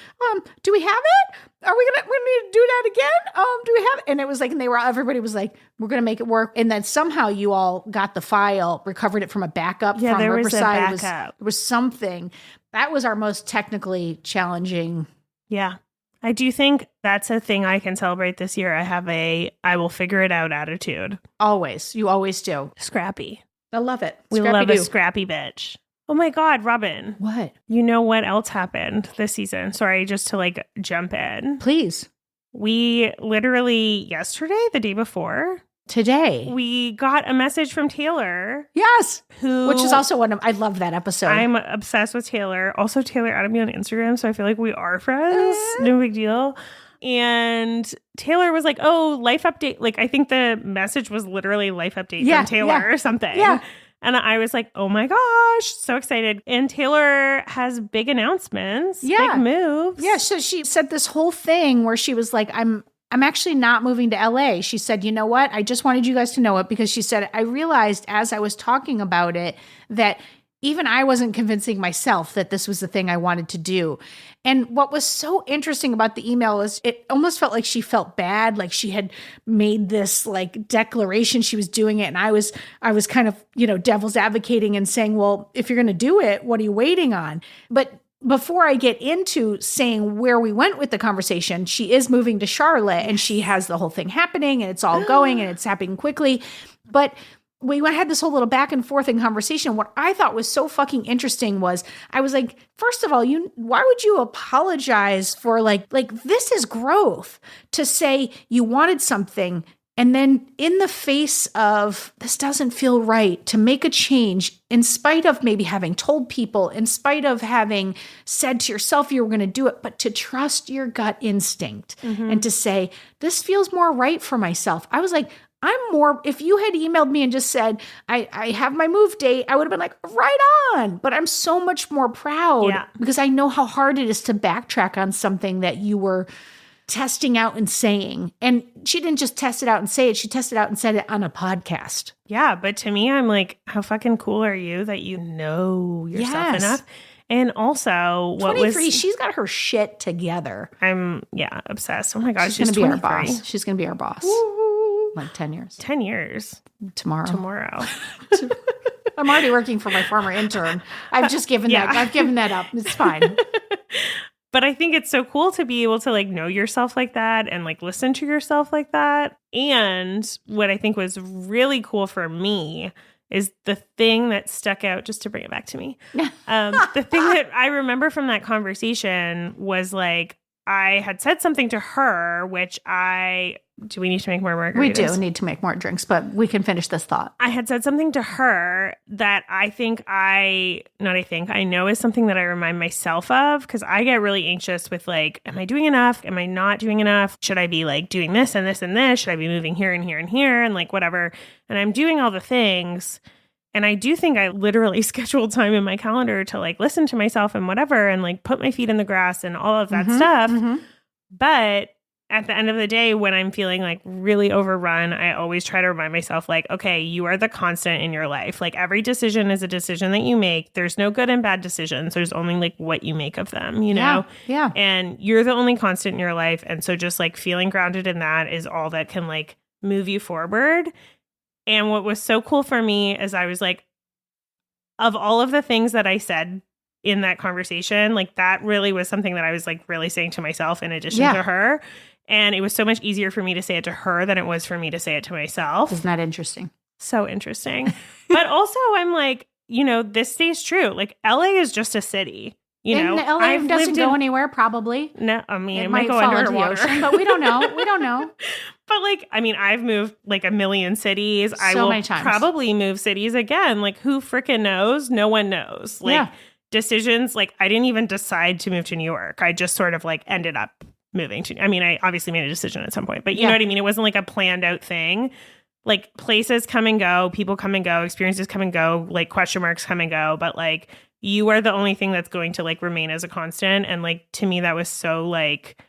Speaker 7: do we have it? Are we need to do that again? Do we have it? And it was like, and everybody was like, we're going to make it work. And then somehow you all got the file, recovered it from a backup from
Speaker 8: there
Speaker 7: Riverside.
Speaker 8: Was a backup.
Speaker 7: There was something. That was our most technically challenging.
Speaker 8: Yeah. I do think that's a thing I can celebrate this year. I have I will figure it out attitude.
Speaker 7: Always. You always do.
Speaker 8: Scrappy.
Speaker 7: I love it.
Speaker 8: We love a scrappy bitch. Oh my God, Robin.
Speaker 7: What?
Speaker 8: You know what else happened this season? Sorry, just to like jump in.
Speaker 7: Please.
Speaker 8: We literally yesterday, the day before.
Speaker 7: Today.
Speaker 8: We got a message from Taylor.
Speaker 7: Yes.
Speaker 8: Which
Speaker 7: is also I love that episode.
Speaker 8: I'm obsessed with Taylor. Also, Taylor added me on Instagram, so I feel like we are friends. No big deal. And Taylor was like, oh, life update. Like, I think the message was literally life update from Taylor or something.
Speaker 7: Yeah.
Speaker 8: And I was like, oh my gosh, so excited. And Taylor has big announcements, big moves.
Speaker 7: Yeah, so she said this whole thing where she was like, I'm actually not moving to LA. She said, you know what? I just wanted you guys to know it because she said, I realized as I was talking about it that even I wasn't convincing myself that this was the thing I wanted to do. And what was so interesting about the email is it almost felt like she felt bad, like she had made this like declaration she was doing it. And I was kind of, devil's advocating and saying, well, if you're going to do it, what are you waiting on? But before I get into saying where we went with the conversation, she is moving to Charlotte and she has the whole thing happening and it's all going and it's happening quickly. But we had this whole little back and forth in conversation. What I thought was so fucking interesting was I was like, first of all, why would you apologize for like this is growth to say you wanted something and then in the face of this doesn't feel right to make a change in spite of maybe having told people, in spite of having said to yourself you were going to do it, but to trust your gut instinct and to say, this feels more right for myself. I was like, if you had emailed me and just said, I have my move date, I would have been like, right on. But I'm so much more proud because I know how hard it is to backtrack on something that you were testing out and saying. And she didn't just test it out and say it. She tested out and said it on a podcast.
Speaker 8: Yeah. But to me, I'm like, how fucking cool are you that you know yourself enough? And also,
Speaker 7: 23, she's got her shit together.
Speaker 8: I'm, obsessed. Oh my gosh,
Speaker 7: she's going to be our boss. She's going to be our boss.
Speaker 8: Woo-hoo.
Speaker 7: Like 10 years.
Speaker 8: 10 years.
Speaker 7: Tomorrow. I'm already working for my former intern. I've just given I've given that up. It's fine.
Speaker 8: But I think it's so cool to be able to like know yourself like that and like listen to yourself like that. And what I think was really cool for me is the thing that stuck out, just to bring it back to me. The thing that I remember from that conversation was like, I had said something to her, which do we need to make more margaritas?
Speaker 7: We do need to make more drinks, but we can finish this thought.
Speaker 8: I had said something to her that I know is something that I remind myself of, because I get really anxious with like, am I doing enough? Am I not doing enough? Should I be like doing this and this and this? Should I be moving here and here and here and like whatever? And I'm doing all the things. And I do think I literally scheduled time in my calendar to like listen to myself and whatever and like put my feet in the grass and all of that stuff. But at the end of the day, when I'm feeling like really overrun, I always try to remind myself like, okay, you are the constant in your life. Like every decision is a decision that you make. There's no good and bad decisions. There's only like what you make of them, you know?
Speaker 7: Yeah.
Speaker 8: And you're the only constant in your life. And so just like feeling grounded in that is all that can like move you forward. And what was so cool for me is I was like, of all of the things that I said in that conversation, like that really was something that I was like really saying to myself in addition to her. And it was so much easier for me to say it to her than it was for me to say it to myself.
Speaker 7: Isn't that interesting?
Speaker 8: So interesting. But also I'm like, you know, this stays true. Like LA is just a city. You know,
Speaker 7: LA doesn't go anywhere, probably.
Speaker 8: No, I mean, it
Speaker 7: might
Speaker 8: go
Speaker 7: fall
Speaker 8: under
Speaker 7: into the
Speaker 8: water.
Speaker 7: ocean, but we don't know. We don't know.
Speaker 8: But like, I mean, I've moved like a million cities. I will
Speaker 7: many times.
Speaker 8: probably move cities again. Like, who freaking knows? No one knows. Like, decisions. Like, I didn't even decide to move to New York. I just sort of like ended up moving to. I mean, I obviously made a decision at some point, but you know what I mean. It wasn't like a planned out thing. Like, places come and go, people come and go, experiences come and go, like question marks come and go. But like, you are the only thing that's going to like remain as a constant. And like, to me, that was so like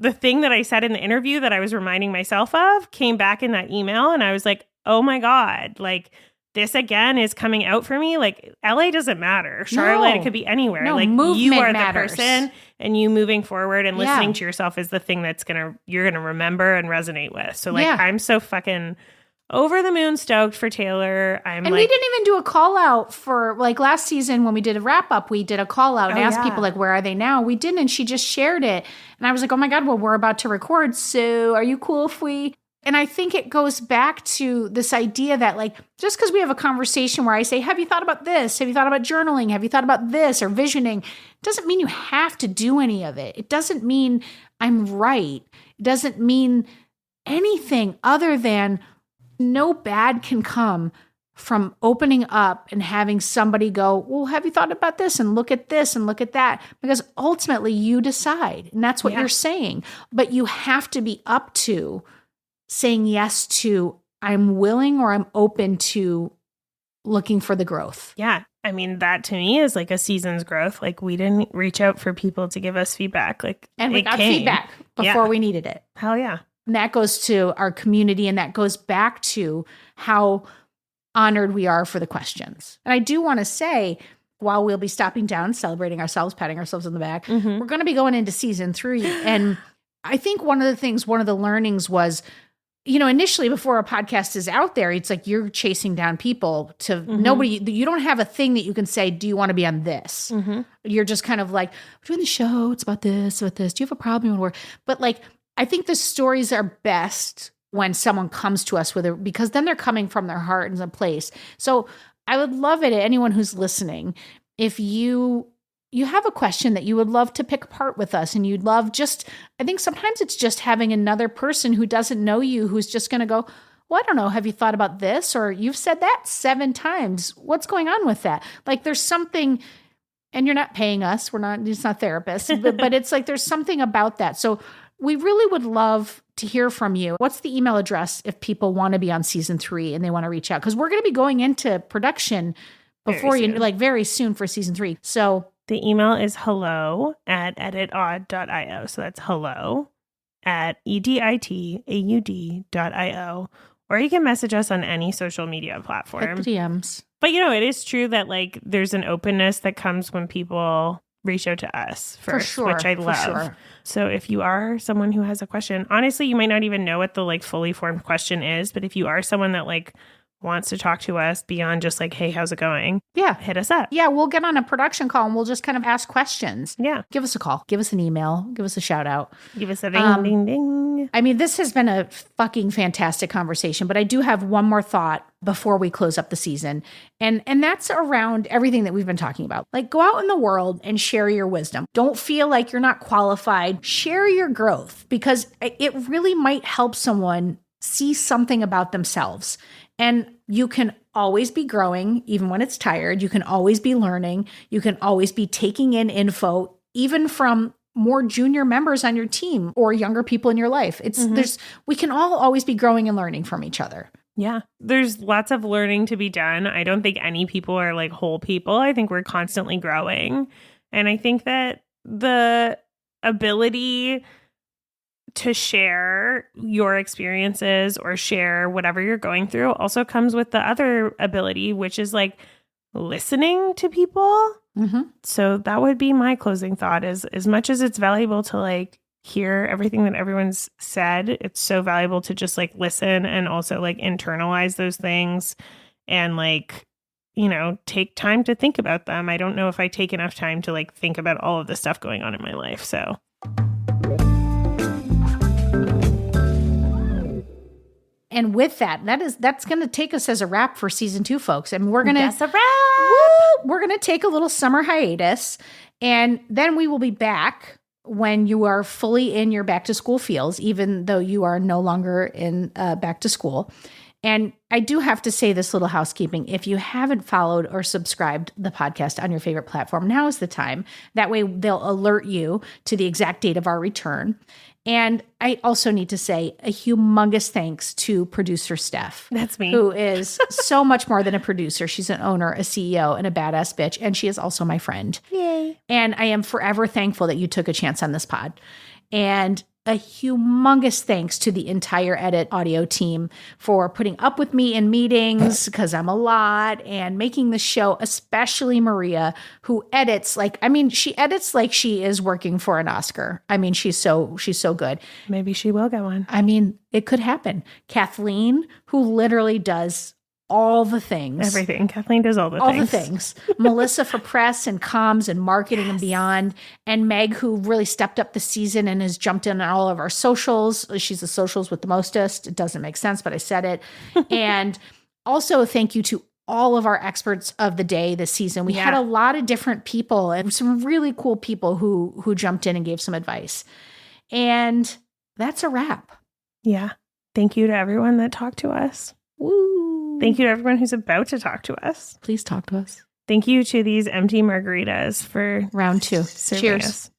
Speaker 8: the thing that I said in the interview that I was reminding myself of came back in that email. And I was like, oh my God, like this again is coming out for me. Like LA doesn't matter. Charlotte, it could be anywhere.
Speaker 7: No,
Speaker 8: like you are
Speaker 7: matters.
Speaker 8: the person, and you moving forward and listening to yourself is the thing that's you're gonna remember and resonate with. So like, I'm so fucking over the moon stoked for Taylor.
Speaker 7: We didn't even do a call out for like last season when we did a wrap up. We did a call out and asked people like, where are they now? We didn't. And she just shared it. And I was like, oh my God, well, we're about to record. So are you cool if we? And I think it goes back to this idea that like, just because we have a conversation where I say, have you thought about this? Have you thought about journaling? Have you thought about this or visioning? Doesn't mean you have to do any of it. It doesn't mean I'm right. It doesn't mean anything other than no bad can come from opening up and having somebody go, well, have you thought about this and look at this and look at that? Because ultimately you decide. And that's what you're saying. But you have to be up to saying yes to, I'm willing or I'm open to looking for the growth.
Speaker 8: Yeah. I mean, that to me is like a season's growth. Like we didn't reach out for people to give us feedback. Like,
Speaker 7: and we got feedback before we needed it.
Speaker 8: Hell yeah.
Speaker 7: And that goes to our community, and that goes back to how honored we are for the questions. And I do want to say, while we'll be stopping down, celebrating ourselves, patting ourselves on the back, we're going to be going into season 3. And I think one of the learnings was, you know, initially before a podcast is out there, it's like you're chasing down people to nobody. You don't have a thing that you can say, do you want to be on this? You're just kind of like, we're doing the show. It's about this, about this. Do you have a problem you want to work? But like, I think the stories are best when someone comes to us with it, because then they're coming from their heart and a place. So I would love it, anyone who's listening, if you have a question that you would love to pick apart with us, and you'd love I think sometimes it's just having another person who doesn't know you, who's just going to go, well, I don't know, have you thought about this? Or you've said that 7 times. What's going on with that? Like there's something, and you're not paying us. It's not therapists, but it's like there's something about that. So we really would love to hear from you. What's the email address if people want to be on season 3 and they want to reach out? Because we're going to be going into production very soon for season 3. So
Speaker 8: the email is hello@editaud.io. So that's hello@editaud.io. Or you can message us on any social media platform.
Speaker 7: Hit the DMs.
Speaker 8: But, you know, it is true that, like, there's an openness that comes when people reach out to us first,
Speaker 7: sure,
Speaker 8: which I
Speaker 7: for
Speaker 8: love.
Speaker 7: sure.
Speaker 8: So if you are someone who has a question, honestly, you might not even know what the like fully formed question is, but if you are someone that like wants to talk to us beyond just like, hey, how's it going?
Speaker 7: Yeah.
Speaker 8: Hit us up.
Speaker 7: Yeah, we'll get on a production call and we'll just kind of ask questions.
Speaker 8: Yeah.
Speaker 7: Give us a call. Give us an email. Give us a shout out.
Speaker 8: Give us a ding, ding, ding.
Speaker 7: I mean, this has been a fucking fantastic conversation, but I do have one more thought before we close up the season. And that's around everything that we've been talking about. Like, go out in the world and share your wisdom. Don't feel like you're not qualified. Share your growth, because it really might help someone see something about themselves. And you can always be growing, even when it's tired. You can always be learning. You can always be taking in info, even from more junior members on your team or younger people in your life. We can all always be growing and learning from each other.
Speaker 8: Yeah. There's lots of learning to be done. I don't think any people are like whole people. I think we're constantly growing. And I think that the ability to share your experiences or share whatever you're going through also comes with the other ability, which is like listening to people.
Speaker 7: Mm-hmm.
Speaker 8: So that would be my closing thought, is as much as it's valuable to like hear everything that everyone's said, it's so valuable to just like listen and also like internalize those things and like, you know, take time to think about them. I don't know if I take enough time to like think about all of the stuff going on in my life. So
Speaker 7: and with that's going to take us as a wrap for season 2, folks. And we're going to
Speaker 8: that's a wrap.
Speaker 7: We're going to take a little summer hiatus, and then we will be back when you are fully in your back to school feels, even though you are no longer in back to school. And I do have to say this little housekeeping. If you haven't followed or subscribed the podcast on your favorite platform, now is the time. That way they'll alert you to the exact date of our return. And I also need to say a humongous thanks to producer Steph.
Speaker 8: That's me.
Speaker 7: Who is so much more than a producer. She's an owner, a CEO, and a badass bitch. And she is also my friend.
Speaker 8: Yay.
Speaker 7: And I am forever thankful that you took a chance on this pod. And a humongous thanks to the entire Edit Audio team for putting up with me in meetings, because I'm a lot, and making the show, especially Maria, who edits she edits like she is working for an Oscar. I mean, she's so good.
Speaker 8: Maybe she will get one.
Speaker 7: I mean, it could happen. Kathleen, who literally does all the things.
Speaker 8: Everything. Kathleen does all the things.
Speaker 7: Melissa for press and comms and marketing and beyond. And Meg, who really stepped up the season and has jumped in on all of our socials. She's the socials with the mostest. It doesn't make sense, but I said it. And also thank you to all of our experts of the day this season. We had a lot of different people and some really cool people who jumped in and gave some advice. And that's a wrap.
Speaker 8: Yeah. Thank you to everyone that talked to us.
Speaker 7: Woo.
Speaker 8: Thank you to everyone who's about to talk to us.
Speaker 7: Please talk to us.
Speaker 8: Thank you to these empty margaritas for
Speaker 7: round 2. Cheers.
Speaker 8: Us.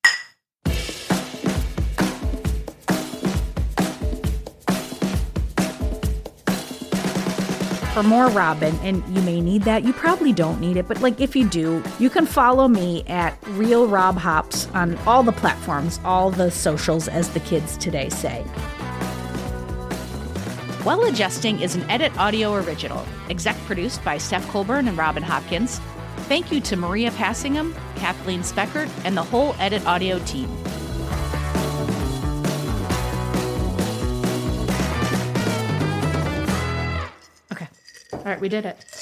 Speaker 7: For more Robin, and you may need that, you probably don't need it, but like if you do, you can follow me at Real Rob Hops on all the platforms, all the socials, as the kids today say. Well Adjusting is an Edit Audio original, exec produced by Steph Colburn and Robin Hopkins. Thank you to Maria Passingham, Kathleen Speckert, and the whole Edit Audio team. Okay. All right, we did it.